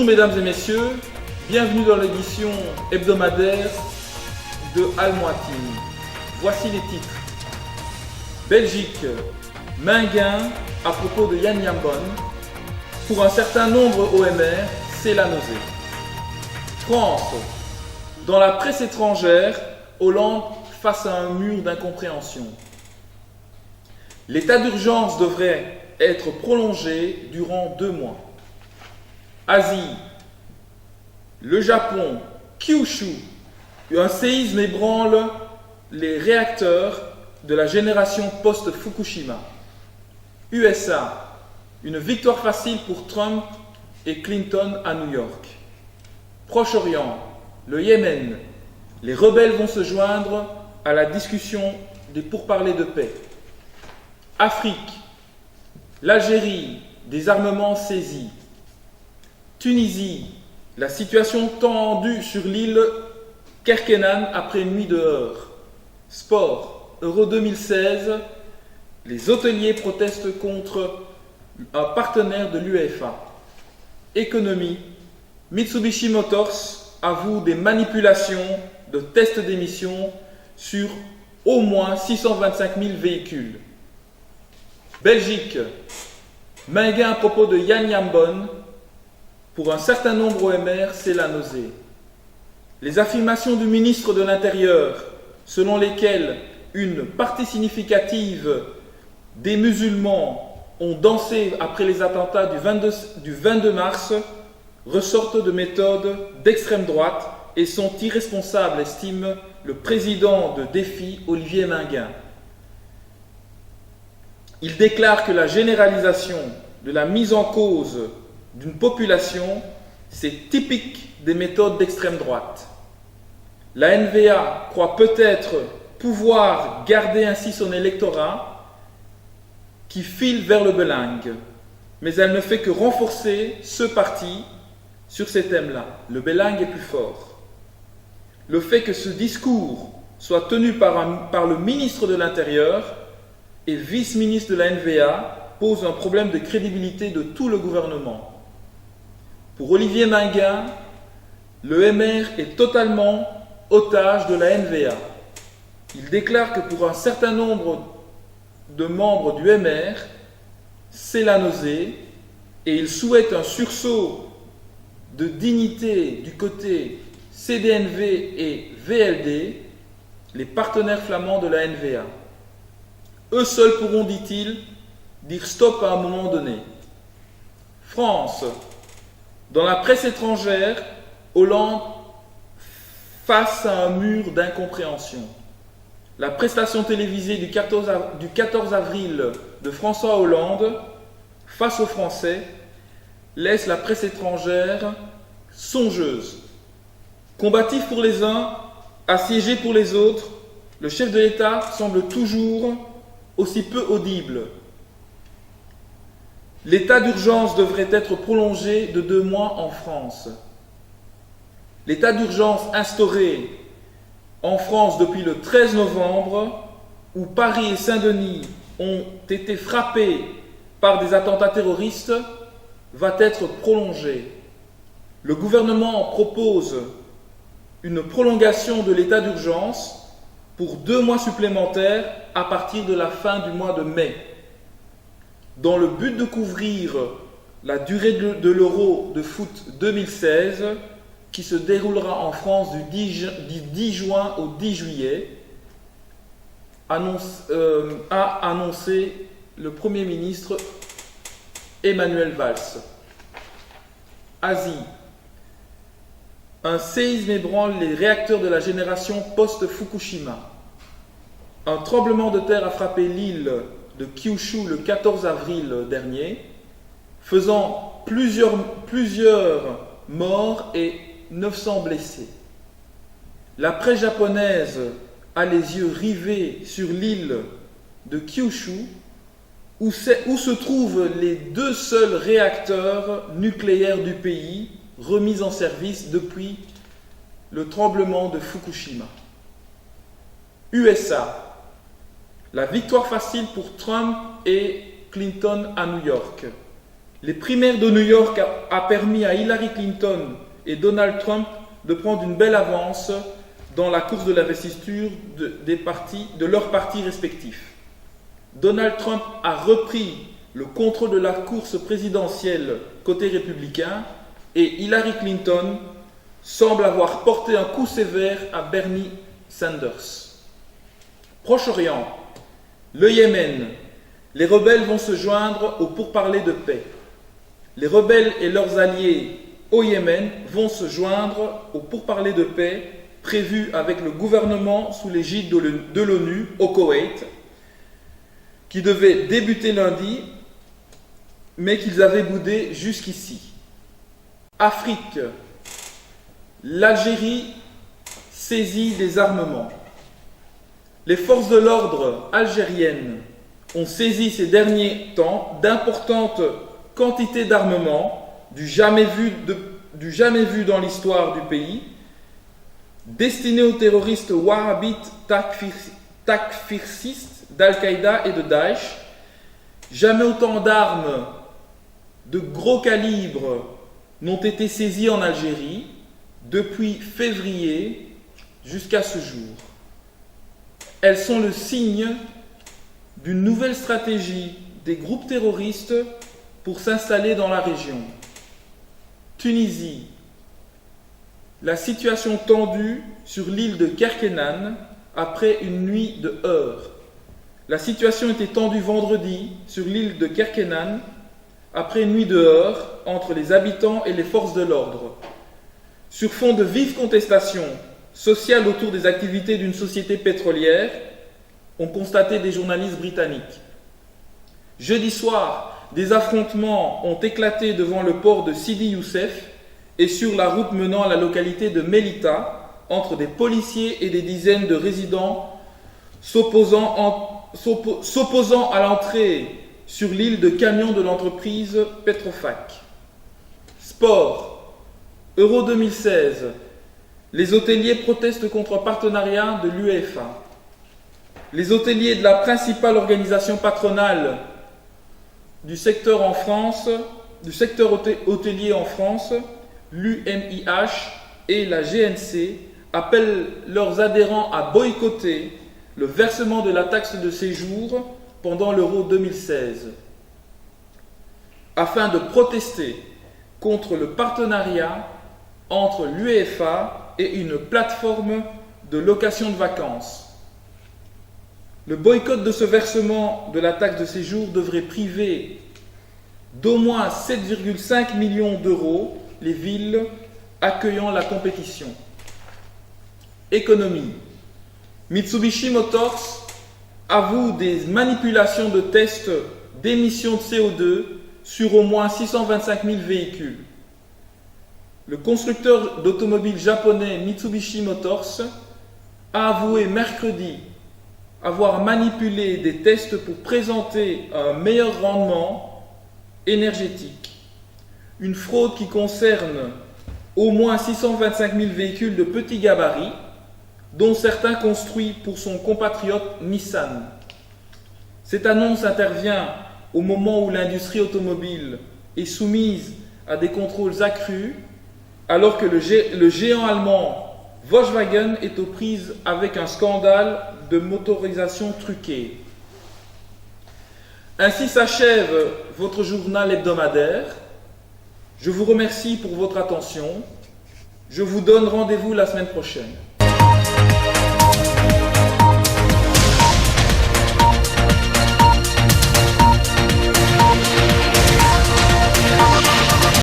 mesdames et messieurs, bienvenue dans l'édition hebdomadaire de Al-Mouatin. Voici les titres. Belgique, Maingain à propos de Yann Yambon. Pour un certain nombre OMR, c'est la nausée. France, dans la presse étrangère, Hollande face à un mur d'incompréhension. L'état d'urgence devrait être prolongé durant 2 mois. Asie, le Japon, Kyushu, un séisme ébranle les réacteurs de la génération post-Fukushima. USA, une victoire facile pour Trump et Clinton à New York. Proche-Orient, le Yémen, les rebelles vont se joindre à la discussion des pourparlers de paix. Afrique, l'Algérie, des armements saisis. Tunisie, la situation tendue sur l'île Kerkenan après une nuit de heurts. Sport, Euro 2016, les hôteliers protestent contre un partenaire de l'UEFA. Économie, Mitsubishi Motors avoue des manipulations de tests d'émissions sur au moins 625 000 véhicules. Belgique, Maingain à propos de Yann Yambon. Pour un certain nombre OMR, c'est la nausée. Les affirmations du ministre de l'Intérieur, selon lesquelles une partie significative des musulmans ont dansé après les attentats du 22 mars, ressortent de méthodes d'extrême droite et sont irresponsables, estime le président de Défi, Olivier Maingain. Il déclare que la généralisation de la mise en cause d'une population, c'est typique des méthodes d'extrême droite. La NVA croit peut-être pouvoir garder ainsi son électorat qui file vers le belingue, mais elle ne fait que renforcer ce parti sur ces thèmes-là. Le belingue est plus fort. Le fait que ce discours soit tenu par le ministre de l'Intérieur et vice-ministre de la NVA pose un problème de crédibilité de tout le gouvernement. Pour Olivier Maingain, le MR est totalement otage de la NVA. Il déclare que pour un certain nombre de membres du MR, c'est la nausée et il souhaite un sursaut de dignité du côté CDNV et VLD, les partenaires flamands de la NVA. Eux seuls pourront, dit-il, dire stop à un moment donné. France. Dans la presse étrangère, Hollande face à un mur d'incompréhension. La prestation télévisée du 14 avril de François Hollande face aux Français laisse la presse étrangère songeuse. Combatif pour les uns, assiégé pour les autres, le chef de l'État semble toujours aussi peu audible. L'état d'urgence devrait être prolongé de 2 mois en France. L'état d'urgence instauré en France depuis le 13 novembre, où Paris et Saint-Denis ont été frappés par des attentats terroristes, va être prolongé. Le gouvernement propose une prolongation de l'état d'urgence pour 2 mois supplémentaires à partir de la fin du mois de mai. Dans le but de couvrir la durée de l'Euro de foot 2016, qui se déroulera en France du 10 juin au 10 juillet, a annoncé le Premier ministre Emmanuel Valls. Asie. Un séisme ébranle les réacteurs de la génération post-Fukushima. Un tremblement de terre a frappé l'île de Kyushu le 14 avril dernier, faisant plusieurs morts et 900 blessés. La presse japonaise a les yeux rivés sur l'île de Kyushu, où se trouvent les 2 seuls réacteurs nucléaires du pays remis en service depuis le tremblement de Fukushima. USA. La victoire facile pour Trump et Clinton à New York. Les primaires de New York a permis à Hillary Clinton et Donald Trump de prendre une belle avance dans la course de l'investiture de leurs partis respectifs. Donald Trump a repris le contrôle de la course présidentielle côté républicain et Hillary Clinton semble avoir porté un coup sévère à Bernie Sanders. Proche-Orient, le Yémen, les rebelles vont se joindre aux pourparlers de paix. Les rebelles et leurs alliés au Yémen vont se joindre aux pourparlers de paix prévus avec le gouvernement sous l'égide de l'ONU au Koweït, qui devaient débuter lundi, mais qu'ils avaient boudé jusqu'ici. Afrique, l'Algérie saisit des armements. Les forces de l'ordre algériennes ont saisi ces derniers temps d'importantes quantités d'armements du jamais vu dans l'histoire du pays, destinés aux terroristes wahhabites takfiristes d'Al-Qaïda et de Daesh. Jamais autant d'armes de gros calibre n'ont été saisies en Algérie depuis février jusqu'à ce jour. Elles sont le signe d'une nouvelle stratégie des groupes terroristes pour s'installer dans la région. Tunisie. La situation tendue sur l'île de Kerkenan après une nuit de heurts. La situation était tendue vendredi sur l'île de Kerkenan après une nuit de heurts entre les habitants et les forces de l'ordre. Sur fond de vives contestations sociales autour des activités d'une société pétrolière, ont constaté des journalistes britanniques. Jeudi soir, des affrontements ont éclaté devant le port de Sidi Youssef et sur la route menant à la localité de Melita, entre des policiers et des dizaines de résidents s'opposant à l'entrée sur l'île de camions de l'entreprise Petrofac. Sport. Euro 2016. Les hôteliers protestent contre un partenariat de l'UEFA. Les hôteliers de la principale organisation patronale du secteur hôtelier en France, l'UMIH et la GNC, appellent leurs adhérents à boycotter le versement de la taxe de séjour pendant l'Euro 2016, afin de protester contre le partenariat entre l'UEFA et une plateforme de location de vacances. Le boycott de ce versement de la taxe de séjour devrait priver d'au moins 7,5 millions d'euros les villes accueillant la compétition. Économie. Mitsubishi Motors avoue des manipulations de tests d'émissions de CO2 sur au moins 625 000 véhicules. Le constructeur d'automobiles japonais Mitsubishi Motors a avoué mercredi avoir manipulé des tests pour présenter un meilleur rendement énergétique. Une fraude qui concerne au moins 625 000 véhicules de petit gabarit, dont certains construits pour son compatriote Nissan. Cette annonce intervient au moment où l'industrie automobile est soumise à des contrôles accrus, alors que le géant allemand Volkswagen est aux prises avec un scandale de motorisation truquée. Ainsi s'achève votre journal hebdomadaire. Je vous remercie pour votre attention. Je vous donne rendez-vous la semaine prochaine.